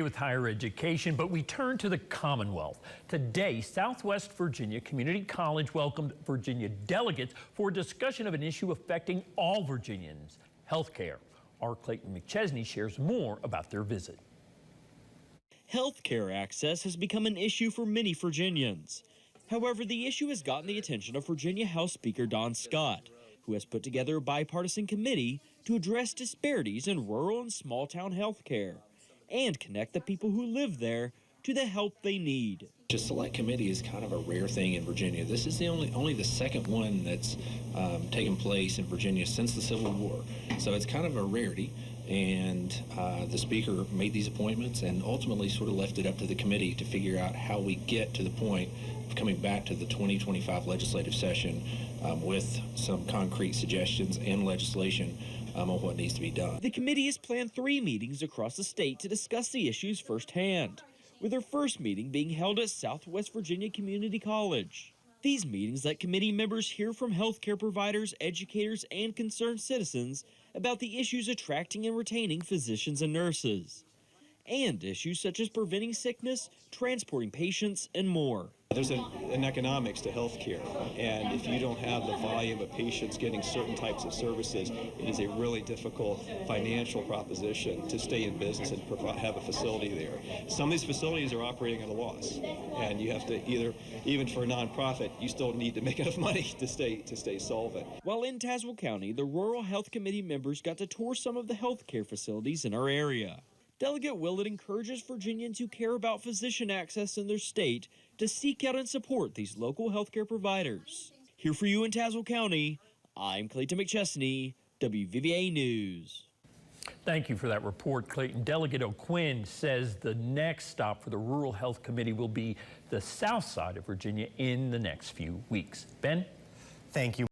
With higher education, but we turn to the Commonwealth. Today, Southwest Virginia Community College welcomed Virginia delegates for a discussion of an issue affecting all Virginians, health care. Our Clayton McChesney shares more about their visit. Health care access has become an issue for many Virginians. However, the issue has gotten the attention of Virginia House Speaker Don Scott, who has put together a bipartisan committee to address disparities in rural and small-town health care and connect the people who live there to the help they need. A select committee is kind of a rare thing in Virginia. This is only the second one that's taken place in Virginia since the Civil War. So it's kind of a rarity. And the speaker made these appointments and ultimately sort of left it up to the committee to figure out how we get to the point of coming back to the 2025 legislative session with some concrete suggestions and legislation on what needs to be done. The committee has planned 3 meetings across the state to discuss the issues firsthand, with their first meeting being held at Southwest Virginia Community College. These meetings let committee members hear from healthcare providers, educators, and concerned citizens about the issues attracting and retaining physicians and nurses, and issues such as preventing sickness, transporting patients, and more. There's an economics to healthcare, and if you don't have the volume of patients getting certain types of services, it is a really difficult financial proposition to stay in business and have a facility there. Some of these facilities are operating at a loss, and you have to even for a nonprofit, you still need to make enough money to stay solvent. While in Tazewell County, the Rural Health Committee members got to tour some of the healthcare facilities in our area. Delegate Willett encourages Virginians who care about physician access in their state to seek out and support these local healthcare providers. Here for you in Tazewell County, I'm Clayton McChesney, WVVA News. Thank you for that report, Clayton. Delegate O'Quinn says the next stop for the Rural Health Committee will be the south side of Virginia in the next few weeks. Ben? Thank you.